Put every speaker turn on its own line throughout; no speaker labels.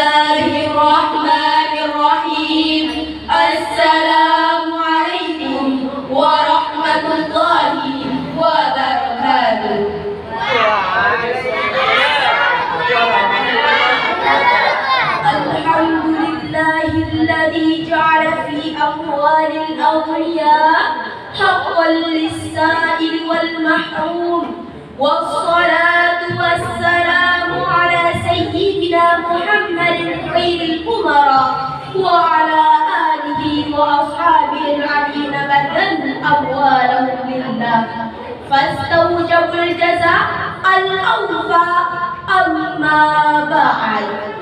Bismillahirrahmanirrahim. Assalamualaikum warahmatullahi wabarakatuh. Alhamdulillahilladzi ja'ala fi amwalil awliya haqqan lis-sa'il wal mahrum. Wassalatu wassalamu ala sayyidina Muhammadin khairil umara wa ala alihi wa ashabihi alladhina badalna amwalahum lillah fastawjabul jaza al-awfa amma ba'd.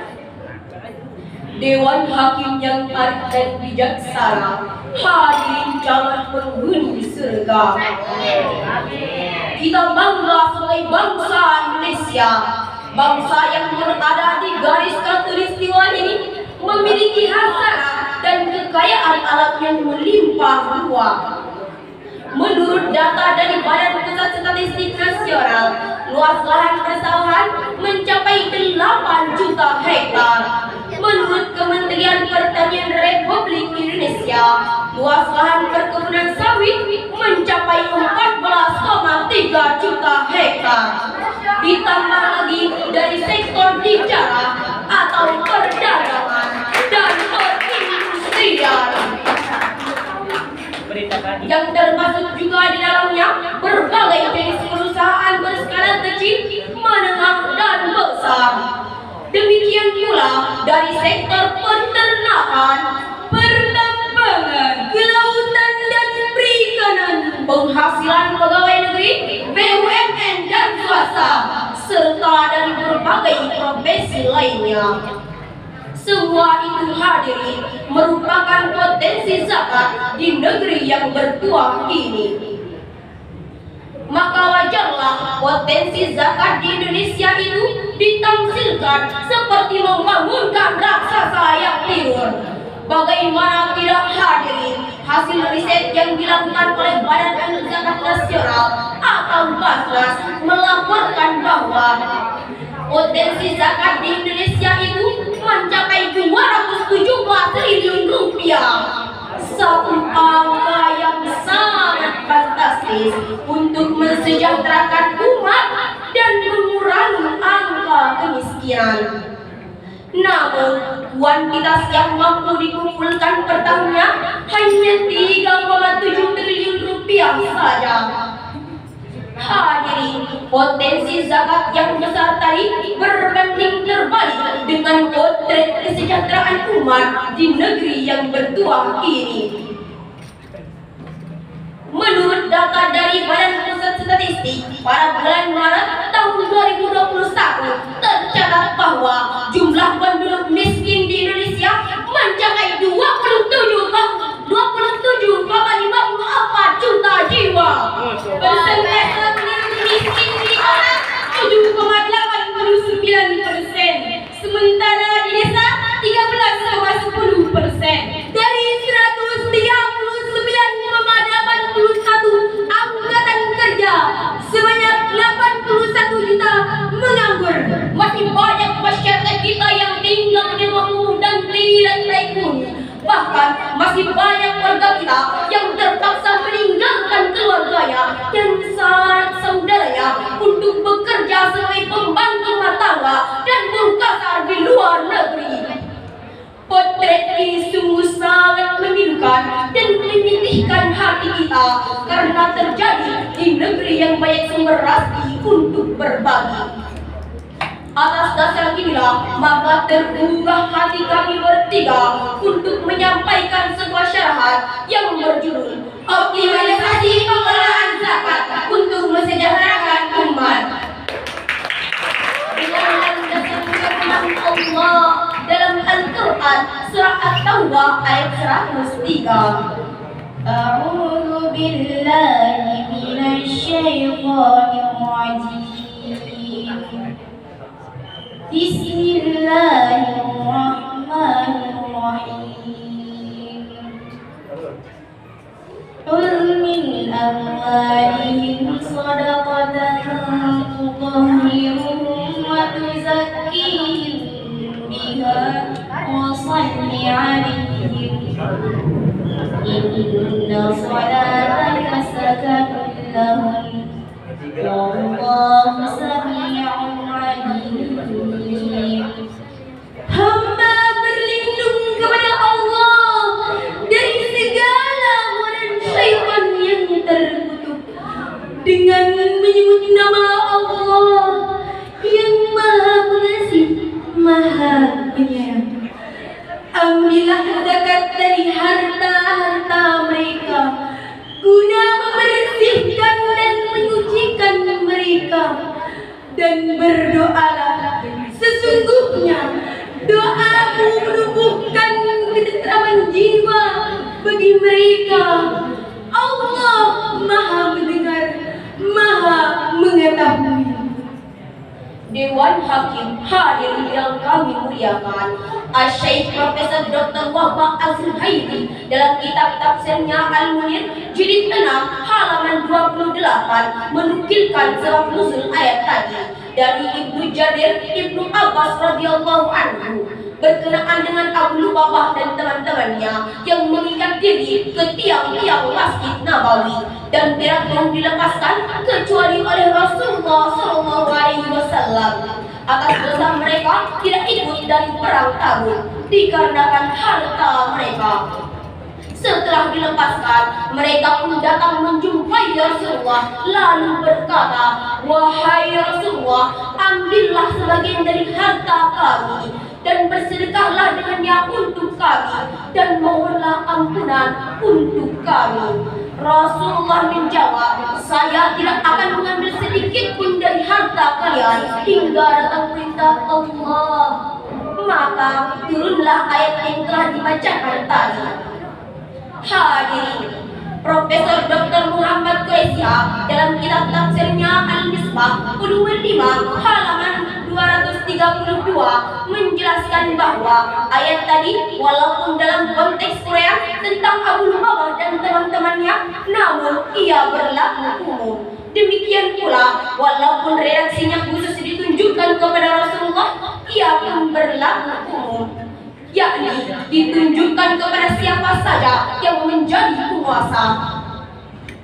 Dewan Hakim yang arif dan bijaksana, hadirin calon penghuni surga. Kita bangga sebagai bangsa Indonesia, bangsa yang berada di garis khatulistiwa ini memiliki hasanah dan kekayaan alam yang melimpah ruah. Menurut data dari Badan Pusat Statistik Nasional, luas lahan persawahan mencapai 8 juta hektar. Menurut Kementerian Pertanian Republik Indonesia, luas lahan perkebunan sawit mencapai 14,3 juta hektar. Ditambah lagi dari sektor bicara atau perdagangan dan perindustrian, yang termasuk juga di dalamnya berbagai jenis perusahaan berskala kecil, menengah, dan besar. Demikian pula dari sektor peternakan, pertambangan, kelautan dan perikanan, penghasilan pegawai negeri, BUMN dan swasta, serta dari berbagai profesi lainnya. Semua itu hadirin merupakan potensi zakat di negeri yang bertuah ini. Maka wajarlah potensi zakat di Indonesia itu ditamsilkan seperti membangunkan raksasa yang tidur. Bagaimana tidak hadirin, hasil riset yang dilakukan oleh Badan Amil Zakat Nasional atau Basnas melaporkan bahwa potensi zakat di Indonesia itu mencapai 217 triliun rupiah. Satu angka yang sangat fantastis untuk mensejahterakan umat dan mengurangi angka kemiskinan. Namun, kuantitas yang mampu dikumpulkan per tahunnya hanya 3,7 triliun rupiah saja. Hadirin, potensi zakat yang besar tadi berbanding terbalik dengan potret kesejahteraan umat di negeri yang bertuah ini. Menurut data dari Badan Pusat Statistik, pada bulan Maret tahun 2021 tercatat bahwa jumlah penduduk miskin di Indonesia mencapai 27,54 juta jiwa. Persentase miskin di atas 7,89%, sementara di desa 13,10%. Dari 139,81 angkatan kerja, sebanyak 81 juta menganggur. Masih banyak masyarakat kita yang tinggal di bawah umur dan tidak layak. Bahkan masih banyak warga kita yang terpaksa meninggalkan keluarganya dan saudaranya untuk bekerja sebagai pembantu rumah tangga dan buruh kasar di luar negeri. Potret ini sungguh sangat memilukan dan menyedihkan hati kita karena terjadi di negeri yang banyak sumber rezeki untuk berbagi. Atas dasar inilah maka tergugah hati kami bertiga untuk menyampaikan sebuah syarahan yang berjudul Optimalisasi Pengelolaan Zakat untuk Mensejahterakan Umat. Dengan landasan firman Allah dalam Al-Quran surah At-Taubah ayat 103. A'udzu billahi minasy syaithanir rajim. Bismillahirrahmanirrahim. Qul min amwalihim shadaqatan tutahhiruhum wa tuzakkihim biha عليهم إن صلاتك سكن لهم والله سميع عليم. Hamba berlindung kepada Allah dari segala godaan syaitan yang terkutuk dengan menyebut nama Allah yang Maha Pengasih, Maha Penyayang. Ambillah zakat dari harta-harta mereka guna membersihkan dan menyucikan mereka, dan berdoalah, sesungguhnya doamu menumbuhkan ketentraman jiwa bagi mereka. Allah Maha Mendengar, Maha Mengetahui. Dewan Hakim hadirin yang kami muliakan, Asy-Syaikh Profesor Dr. Wahbah Az-Zuhairi dalam kitab tafsirnya Al-Munir jilid 6 halaman 28 menukilkan sebab nuzul ayat tadi dari Ibnu Jarir Ibnu Abbas radhiyallahu anhu berkenaan dengan Abu Lubabah dan teman-temannya yang mengikat diri ke tiang-tiang Masjid Nabawi dan tidak mau dilepaskan kecuali oleh Rasulullah SAW. Atas dosa mereka tidak ikut dari perang Tabuk dikarenakan harta mereka. Setelah dilepaskan, mereka pun datang menjumpai Rasulullah lalu berkata, "Wahai Rasulullah, ambillah sebagian dari harta kami dan bersedekahlah dengannya untuk kami dan mohonlah ampunan untuk kami." Rasulullah menjawab, "Saya tidak akan mengambil sedikit pun dari harta kalian hingga datang perintah Allah." Maka turunlah ayat yang telah dibacakan tadi. Hadirin, Profesor Dr. Muhammad Qaisyah dalam kitab tafsirnya Al-Misbah volume 5 halaman 232 menjelaskan bahwa ayat tadi walaupun dalam konteks Quran tentang Abu Lubabah dan teman-temannya, namun ia berlaku umum. Demikian pula walaupun reaksinya khusus ditunjukkan kepada Rasulullah, ia pun berlaku umum, yakni ditunjukkan kepada siapa saja yang menjadi penguasa.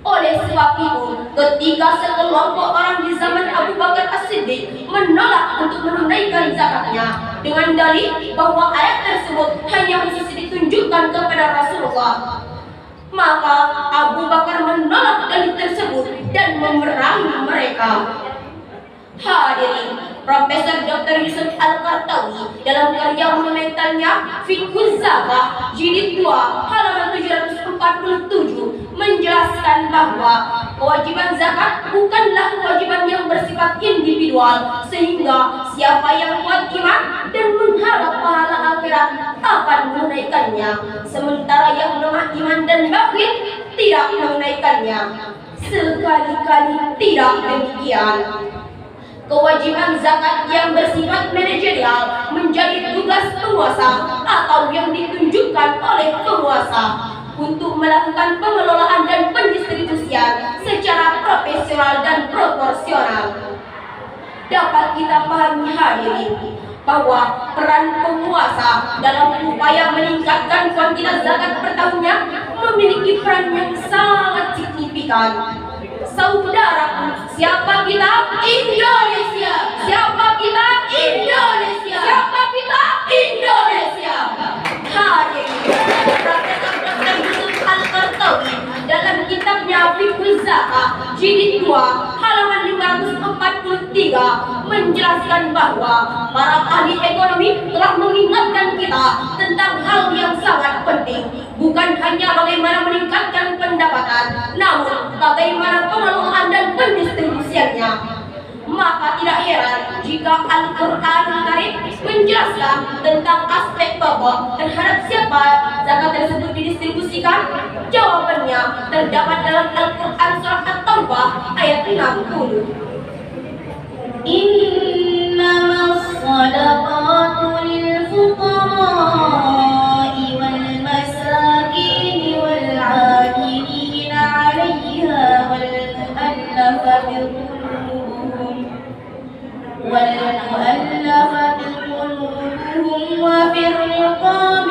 Oleh sebab itu, ketika sekelompok orang di zaman Abu Bakar As-Siddiq menolak untuk menunaikan zakatnya dengan dalih bahwa ayat tersebut hanya khusus ditunjukkan kepada Rasulullah, maka Abu Bakar menolak dalih tersebut dan memerangi mereka. Hadirin, Profesor Dr. Yusuf Al-Qartawi dalam karya monumentalnya Fiqhuz Zakah jilid 2 halaman 747 menjelaskan bahwa kewajiban zakat bukanlah kewajiban yang bersifat individual, sehingga siapa yang kuat iman dan mengharap pahala akhirat akan menunaikannya, sementara yang lemah iman dan bakhil tidak menunaikannya. Sekali-kali tidak demikian. Kewajiban zakat yang bersifat manajerial menjadi tugas penguasa atau yang ditunjukkan oleh penguasa untuk melakukan pengelolaan dan pendistribusian secara profesional dan proporsional. Dapat kita pahami hadirin bahwa peran penguasa dalam upaya meningkatkan kuantitas zakat per tahunnya memiliki peran yang sangat signifikan. Saudara, siapa kita? Indonesia. Siapa kita? Indonesia. Siapa kita? Indonesia. Hadirin, Profesor Dr. Yusuf Al-Qartawi dalam kitabnya Fiqhuz Zakah jilid 2 halaman 543 menjelaskan bahwa para ahli ekonomi telah mengingatkan kita tentang hal yang sangat penting, bukan hanya bagaimana meningkatkan pendapatan, namun bagaimana pengelolaan dan pendistribusiannya. Maka tidak heran jika Al-Quranul Karim menjelaskan tentang aspek pokok terhadap siapa zakat tersebut didistribusikan. Jawabannya terdapat dalam Al-Quran surah At-Taubah ayat 60. Innamas shadaqatu lil fuqara'i wal masakin wal 'amilina 'alayha wal mu'allafati والمؤلفة قلوبهم وفي الرقاب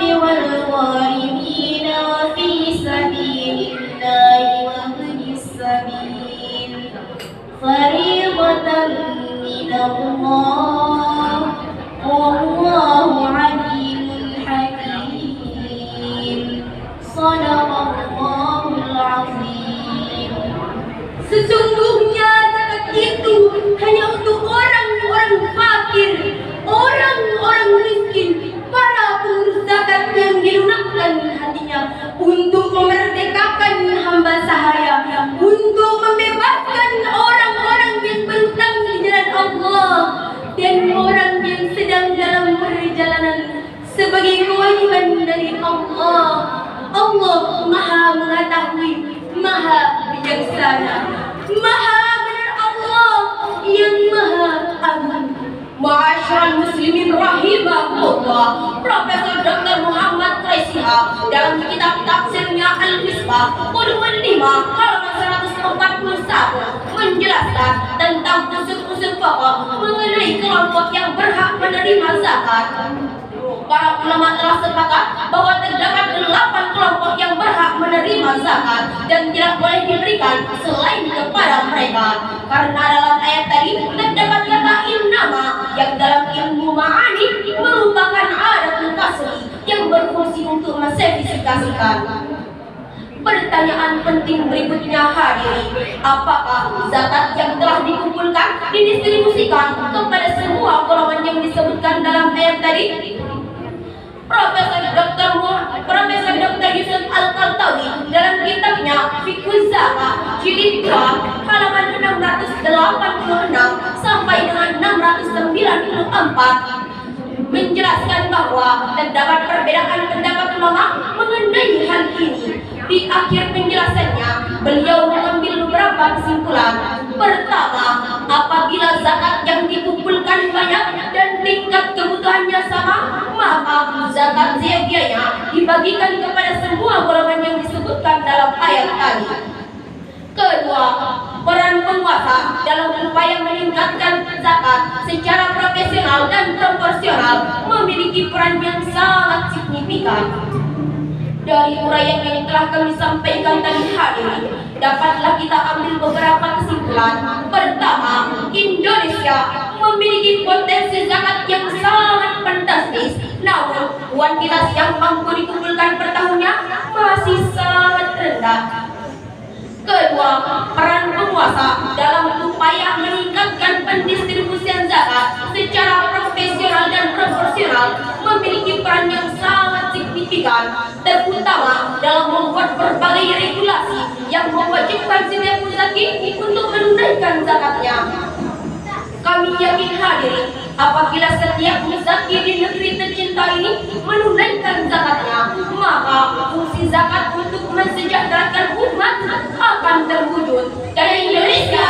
Allah, wallahu alimun hakim. Shadaqallahul azim. Sesungguhnya zakat itu hanya untuk orang-orang fakir, orang-orang miskin, para pengurus zakat yang dilunakkan hatinya untuk memerdekakan hamba sahaya, untuk membebaskan orang-orang yang berhutang di jalan Allah dan orang yang sedang dalam perjalanan sebagai kewajiban dari Allah. Allah Maha mengetahui, Maha bijaksana, Maha benar Allah yang Maha agung. Ma'asyiral muslimin rahimahullah, Profesor Dr. Muhammad Quraisy dalam kitab tafsirnya Al-Misbah volume 5 halaman 141 menjelaskan tentang unsur-unsur pokok mengenai kelompok yang berhak menerima zakat. Para ulama telah sepakat bahwa terdapat 8 kelompok yang berhak menerima zakat dan tidak boleh diberikan selain kepada mereka. Karena dalam ayat tadi terdapat kata innama yang dalam ilmu ma'ani merupakan adatul kasri yang berfungsi untuk menspesifikasikan. Pertanyaan penting berikutnya hadirin, apakah zakat yang telah dikumpulkan didistribusikan kepada semua golongan yang disebutkan dalam ayat tadi? Profesor Dr. Yusuf Al-Qardawi dalam kitabnya Fiqhuz Zakat jilid 2 halaman 686 sampai dengan 694 menjelaskan bahwa terdapat perbedaan pendapat ulama mengenai hal ini. Di akhir penjelasannya, beliau mengambil beberapa kesimpulan. Pertama, apabila zakat yang dikumpulkan banyak dan tingkat kebutuhannya sama, maka zakat seyogianya dibagikan kepada semua golongan yang disebutkan dalam ayat tadi. Kedua, peran penguasa dalam upaya meningkatkan zakat secara profesional dan proporsional memiliki peran yang sangat signifikan. Dari uraian yang telah kami sampaikan tadi hadirin, dapatlah kita ambil beberapa kesimpulan. Pertama, Indonesia memiliki potensi zakat yang sangat fantastis, namun kuantitas yang mampu dikumpulkan per tahunnya masih sangat rendah. Kedua, peran penguasa dalam upaya meningkatkan pendistribusian zakat secara profesional dan proporsional memiliki peran yang sangat signifikan, terutama dalam membuat berbagai regulasi yang mewajibkan setiap muzaki untuk menunaikan zakatnya. Kami yakin hadirin, apabila setiap muzaki di negeri tercinta ini menunaikan zakatnya, maka fungsi zakat untuk mensejahterakan umat akan terwujud dan Indonesia